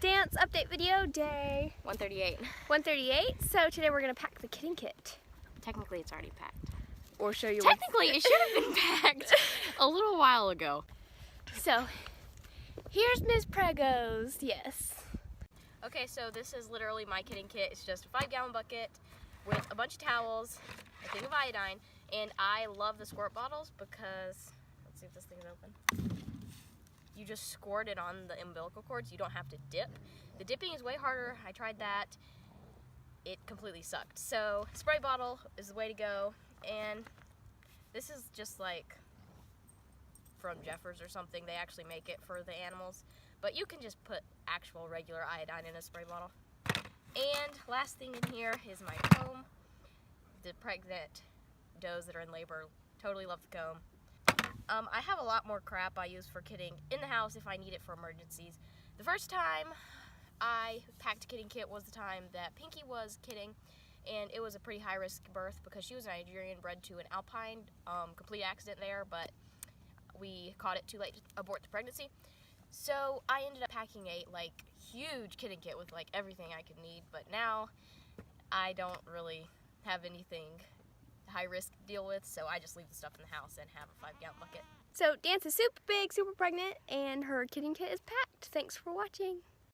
dance update video day 138. 138. So today we're gonna pack the kitting kit. Technically it's already packed. Or show you Technically it should have been packed a little while ago. So here's Ms. Pregos, yes. Okay, so this is literally my kitting kit. It's just a 5-gallon bucket with a bunch of towels, a thing of iodine, and I love the squirt bottles because, let's see if this thing is open. You just squirt it on the umbilical cords. You don't have to dip. The dipping is way harder. I tried that. It completely sucked. So spray bottle is the way to go. And this is just like from Jeffers or something. They actually make it for the animals. But you can just put actual regular iodine in a spray bottle. And last thing in here is my comb. The pregnant does that are in labor totally love the comb. I have a lot more crap I use for kitting in the house if I need it for emergencies. The first time I packed a kitting kit was the time that Pinky was kitting, and it was a pretty high-risk birth because she was a Nigerian bred to an alpine, complete accident there, but we caught it too late to abort the pregnancy. So I ended up packing a huge kitting kit with everything I could need, but now I don't really have anything high risk to deal with, so I just leave the stuff in the house and have a 5-gallon bucket. So Dance is super big, super pregnant, and her kitting kit is packed. Thanks for watching.